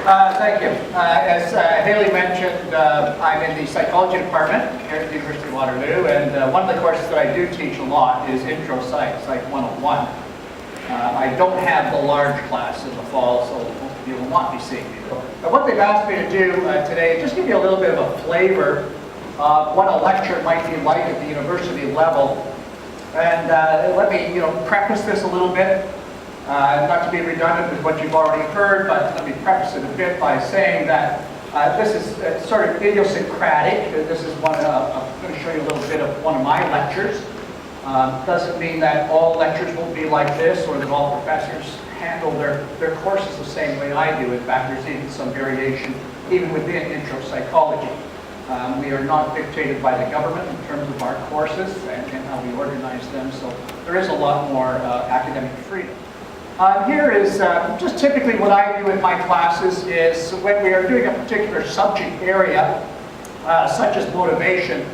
Thank you. As Haley mentioned, I'm in the psychology department here at the University of Waterloo, and one of the courses that I do teach a lot is Intro Psych, Psych 101. I don't have the large class in the fall, so most of you will not be seeing me. But what they've asked me to do today is just give you a little bit of a flavor of what a lecture might be like at the university level. And let me preface this a little bit. Not to be redundant with what you've already heard, but let me preface it a bit by saying that this is sort of idiosyncratic. This is one, I'm going to show you a little bit of one of my lectures. Doesn't mean that all lectures will be like this or that all professors handle their courses the same way I do. In fact, there's even some variation even within intro psychology. We are not dictated by the government in terms of our courses and how we organize them, so there is a lot more academic freedom. Here is just typically what I do in my classes is when we are doing a particular subject area, such as motivation,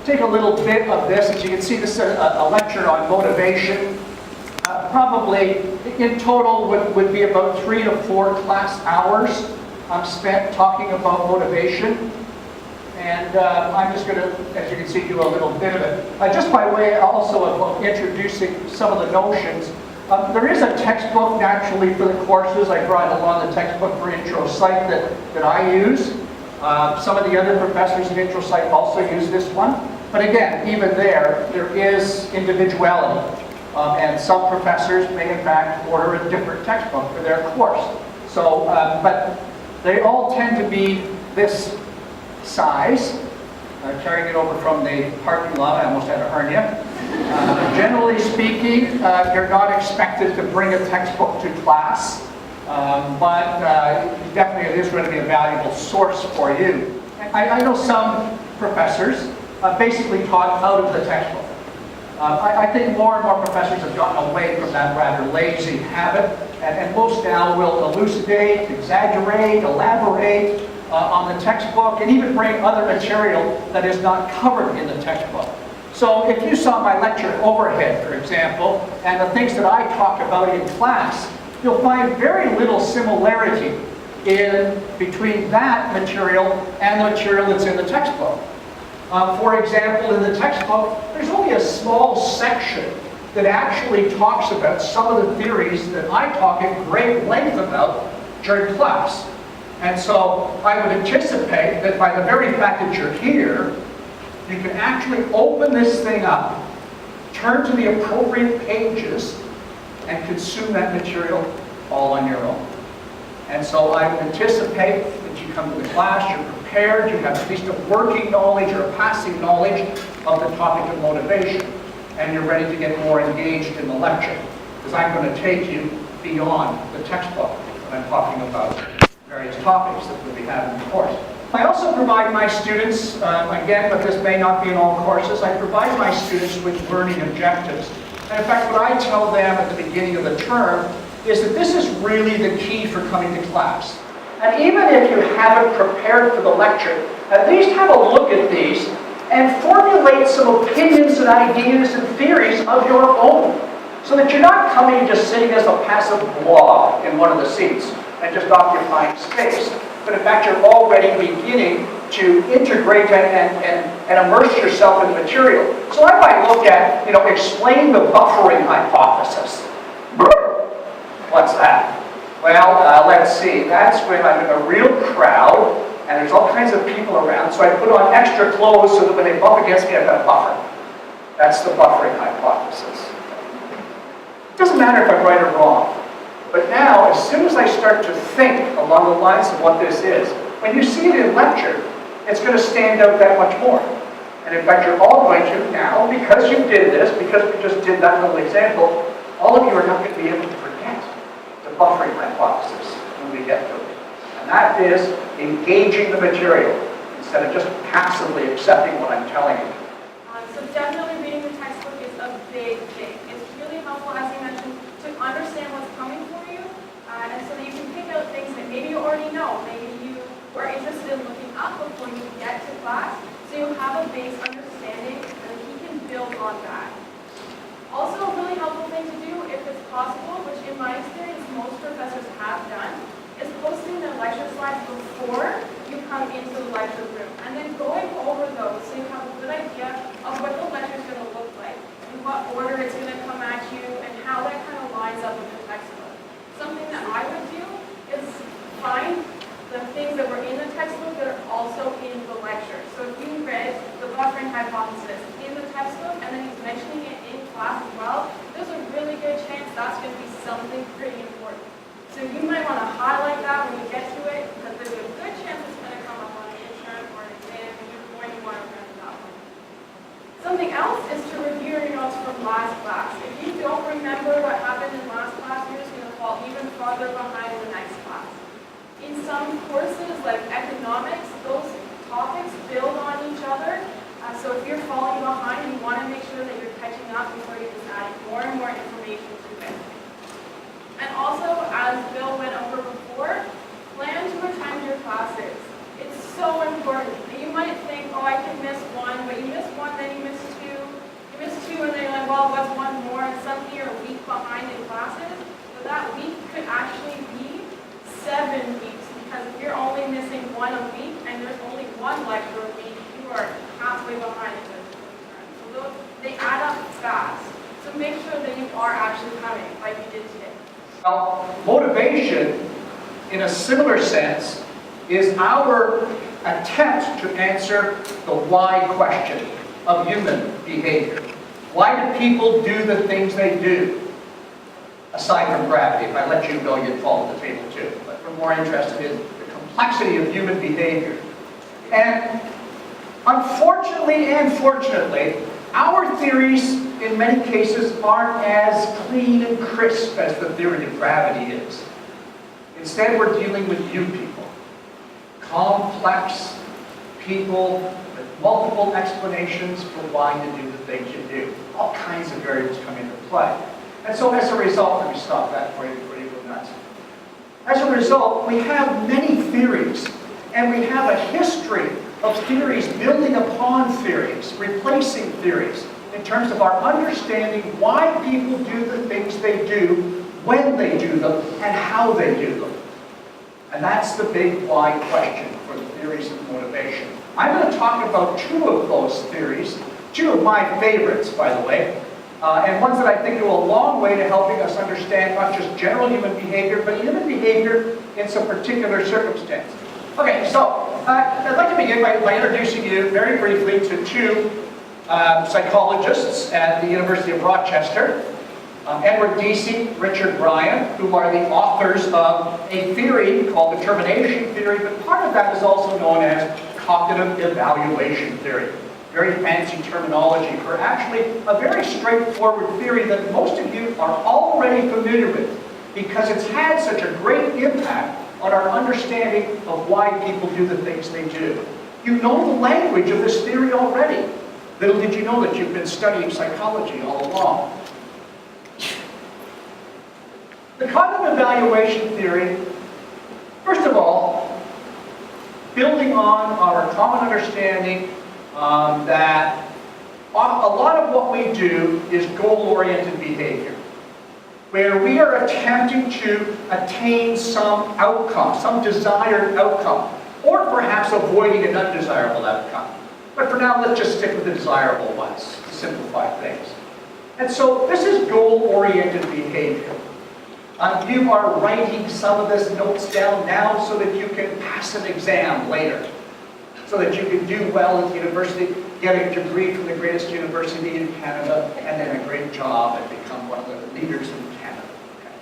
take a little bit of this. As you can see, this is a lecture on motivation. Probably in total would be about 3 to 4 class hours spent talking about motivation. And I'm just going to, as you can see, do a little bit of it. Just by way also of introducing some of the notions. There is a textbook naturally for the courses. I brought along the textbook for Intro Psych that I use. Some of the other professors in Intro Psych also use this one. But again, even there is individuality. And some professors may in fact order a different textbook for their course. So, but they all tend to be this size. Carrying it over from the parking lot, I almost had a hernia. Generally speaking, you're not expected to bring a textbook to class, but definitely it is going to be a valuable source for you. I know some professors basically taught out of the textbook. I think more and more professors have gotten away from that rather lazy habit, and most now will elucidate, exaggerate, elaborate on the textbook, and even bring other material that is not covered in the textbook. So if you saw my lecture overhead, for example, and the things that I talk about in class, you'll find very little similarity between that material and the material that's in the textbook. For example, in the textbook, there's only a small section that actually talks about some of the theories that I talk at great length about during class. And so I would anticipate that by the very fact that you're here, you can actually open this thing up, turn to the appropriate pages, and consume that material all on your own. And so I would anticipate that you come to the class, you're prepared, you have at least a working knowledge or a passing knowledge of the topic of motivation, and you're ready to get more engaged in the lecture, because I'm going to take you beyond the textbook when I'm talking about various topics that we'll be having in the course. I also provide my students, again, but this may not be in all courses, I provide my students with learning objectives. And in fact, what I tell them at the beginning of the term is that this is really the key for coming to class. And even if you haven't prepared for the lecture, at least have a look at these and formulate some opinions and ideas and theories of your own, so that you're not coming and just sitting as a passive blob in one of the seats and just occupying space. But in fact, you're already beginning to integrate and immerse yourself in the material. So I might look at, explain the buffering hypothesis. What's that? Well, let's see. That's when I'm in a real crowd, and there's all kinds of people around, so I put on extra clothes so that when they bump against me, I've got a buffer. That's the buffering hypothesis. It doesn't matter if I'm right or wrong. But now, as soon as I start to think along the lines of what this is, when you see it in lecture, it's going to stand out that much more. And in fact, you're all going to now, because you did this, because we just did that little example, all of you are not going to be able to forget the buffering hypothesis when we get to it. And that is engaging the material instead of just passively accepting what I'm telling you. So definitely reading the textbook is a big thing. It's really helpful, as you mentioned, to understand what's coming for you, and so that you can pick out things that maybe you already know, maybe you were interested in looking up before you get to class, so you have a base understanding, and then you can build on that. Also, a really helpful thing to do, if it's possible, which in my experience most professors have done, is posting their before you come into the lecture room. And then going over those so you have a good idea of what the lecture is going to look like, in what order it's going to come at you, and how that kind of lines up with the textbook. Something that I would do is find the things that were in the textbook that are also in the lecture. So if you read the buffering hypothesis in the textbook and then he's mentioning it in class as well, there's a really good chance that's going to be something pretty important. So you might want to highlight that when you get to it, because there's a good chance it's going to come up on an intern or an exam, and you're going to want to remember that one. Something else is to review your notes from last class. If you don't remember what happened in last class, you're just going to fall even farther behind in the next class. In some courses, like economics, those topics build on each other. So if you're falling behind, you want to make sure that you're catching up before you just add more and more information to it. And also, as Bill went over before, plan to attend your classes. It's so important. You might think, oh, I can miss one, but you miss one, then you miss two. You miss two, and then you're like, well, what's one more? And suddenly you're a week behind in classes. So that week could actually be 7 weeks, because if you're only missing one a week and there's only one lecture a week, you are halfway behind in the term. So those, they add up fast. So make sure that you are actually coming like you did today. Well, motivation, in a similar sense, is our attempt to answer the why question of human behavior. Why do people do the things they do? Aside from gravity, if I let you go, you'd fall to the table too. But we're more interested in the complexity of human behavior. And unfortunately and fortunately, our theories in many cases aren't as clean and crisp as the theory of gravity is. Instead, we're dealing with you people. Complex people with multiple explanations for why you do the things you do. All kinds of variables come into play. And so as a result, let me stop that for you before you go nuts. As a result, we have many theories, and we have a history of theories building upon theories, replacing theories, in terms of our understanding why people do the things they do, when they do them, and how they do them. And that's the big why question for the theories of motivation. I'm going to talk about 2 of those theories, 2 of my favorites, by the way, and ones that I think go a long way to helping us understand not just general human behavior, but human behavior in some particular circumstances. Okay, so I'd like to begin by introducing you very briefly to 2 psychologists at the University of Rochester, Edward Deasy, Richard Bryan, who are the authors of a theory called determination theory, but part of that is also known as cognitive evaluation theory. Very fancy terminology for actually a very straightforward theory that most of you are already familiar with, because it's had such a great impact on our understanding of why people do the things they do. You know the language of this theory already. Little did you know that you've been studying psychology all along. The cognitive evaluation theory, first of all, building on our common understanding that a lot of what we do is goal-oriented behavior, where we are attempting to attain some outcome, some desired outcome, or perhaps avoiding an undesirable outcome. But for now, let's just stick with the desirable ones to simplify things. And so this is goal-oriented behavior. You are writing some of this notes down now so that you can pass an exam later, so that you can do well at the university, get a degree from the greatest university in Canada, and then a great job and become one of the leaders in Canada. Okay.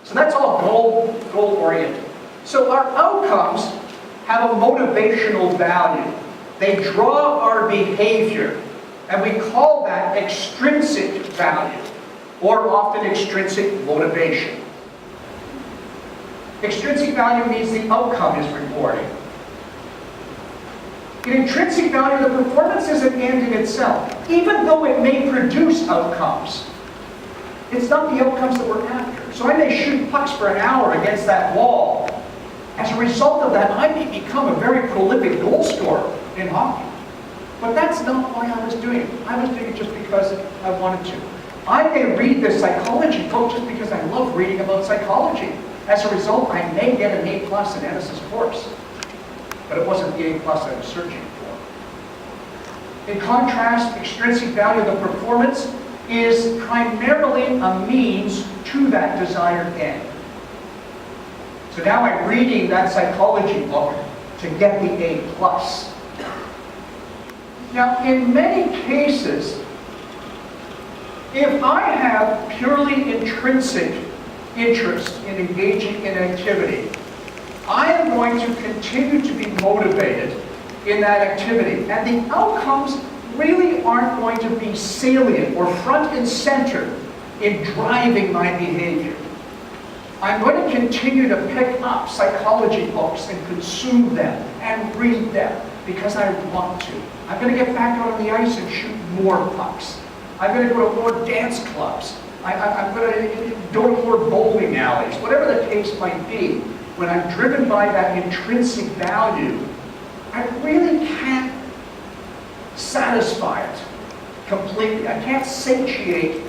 So that's all goal-oriented. So our outcomes have a motivational value. They draw our behavior, and we call that extrinsic value, or often extrinsic motivation. Extrinsic value means the outcome is rewarding. In intrinsic value, the performance is an end in itself. Even though it may produce outcomes, it's not the outcomes that we're after. So I may shoot pucks for an hour against that wall. As a result of that, I may become a very prolific goal scorer in hockey. But that's not why I was doing it. I was doing it just because I wanted to. I may read this psychology book just because I love reading about psychology. As a result, I may get an A+ in Ennis's course. but it wasn't the A+ I was searching for. In contrast, extrinsic value of the performance is primarily a means to that desired end. So now I'm reading that psychology book to get the A+. Now, in many cases, if I have purely intrinsic interest in engaging in an activity, I am going to continue to be motivated in that activity. And the outcomes really aren't going to be salient or front and center in driving my behavior. I'm going to continue to pick up psychology books and consume them and read them because I want to. I'm going to get back out on the ice and shoot more pucks. I'm going to go to more dance clubs. I'm going to go to more bowling alleys, whatever the case might be. When I'm driven by that intrinsic value, I really can't satisfy it completely. I can't satiate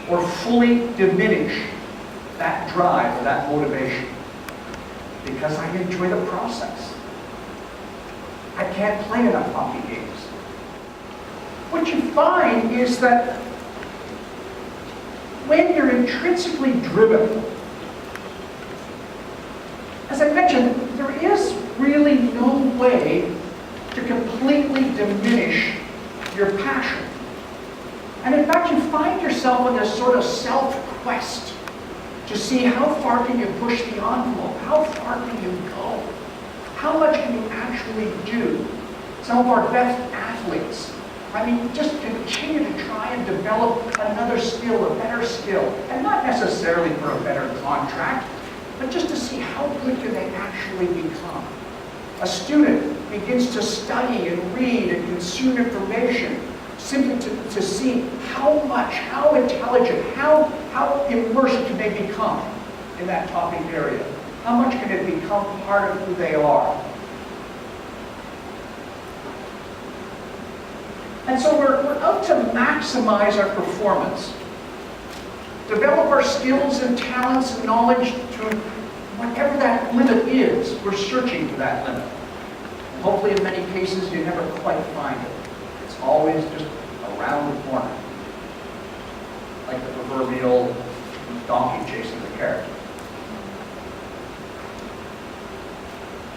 or fully diminish that drive or that motivation because I enjoy the process. I can't play enough hockey games. What you find is that when you're intrinsically driven, as I mentioned, there is really no way to completely diminish your passion. And in fact, you find yourself in this sort of self-quest to see how far can you push the envelope, how far can you go, how much can you actually do. Some of our best athletes, just continue to try and develop another skill, a better skill, and not necessarily for a better contract, but just to see how good can they actually become. A student begins to study and read and consume information simply to see how much, how intelligent, how immersed can they become in that topic area. How much can it become part of who they are? And so we're out to maximize our performance, develop our skills and talents and knowledge to whatever that limit is. We're searching for that limit. And hopefully in many cases you never quite find it. It's always just around the corner, like the proverbial donkey chasing the carrot.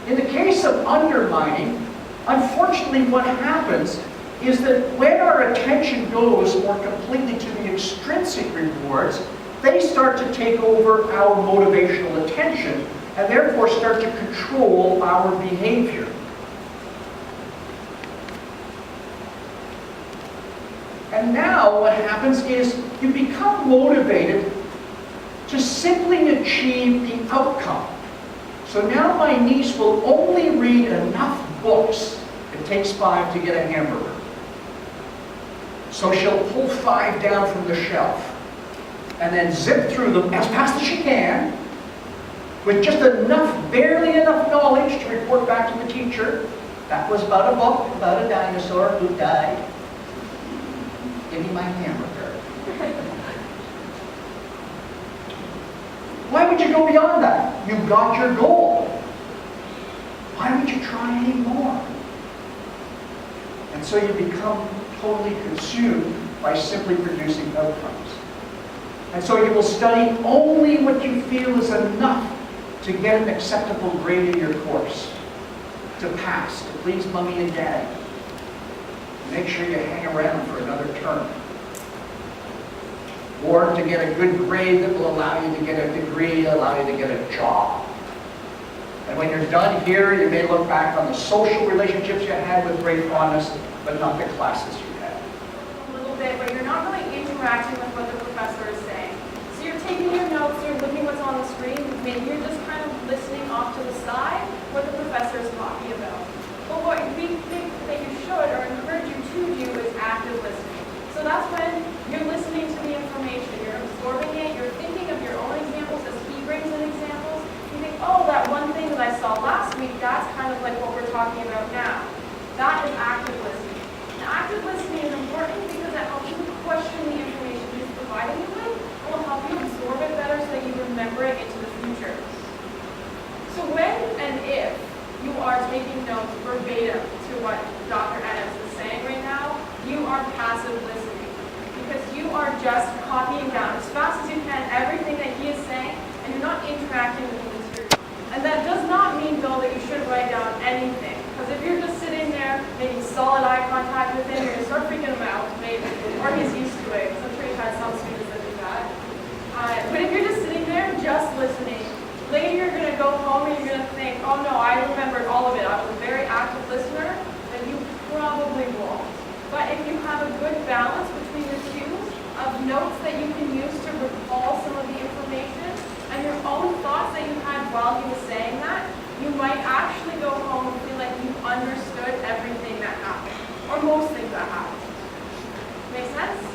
In the case of undermining, unfortunately what happens is that when our attention goes more completely to the extrinsic rewards, they start to take over our motivational attention and therefore start to control our behavior. And now what happens is you become motivated to simply achieve the outcome. So now my niece will only read enough books. It takes 5 to get a hamburger. So she'll pull 5 down from the shelf and then zip through them as fast as she can with just enough, barely enough knowledge to report back to the teacher. That was about a book, about a dinosaur who died. Give me my hamburger. Why would you go beyond that? You got your goal. Why would you try any more? And so you become totally consumed by simply producing outcomes. And so you will study only what you feel is enough to get an acceptable grade in your course, to pass, to please mommy and daddy. Make sure you hang around for another term. Or to get a good grade that will allow you to get a degree, allow you to get a job. And when you're done here, you may look back on the social relationships you had with great fondness, but not the classes you had. A little bit, but you're not really interacting with what the professor is saying. So you're taking your notes, you're looking what's on the screen, maybe you're just kind of listening off to the side what the professor is talking about. But what we think that you should or encourage you to do is active listening. So that's when you're listening to the information, you're absorbing it, you're thinking of your own examples as he brings in examples. You think, oh, that one thing that I saw last week, that's kind of like what we're talking about now. That is active listening. And active listening is important because it helps you to question the information. You making solid eye contact with him, you're going to start freaking him out, maybe, or he's used to it, because I'm sure you've had some students that do that. But if you're just sitting there, just listening, later you're going to go home and you're going to think, oh no, I remembered all of it, I was a very active listener, then you probably won't. But if you have a good balance between the two of notes that you can use to recall some of the information and your own thoughts that you had while he was saying that, you might actually go home and feel like you understood everything that happened, or most things that happened. Make sense?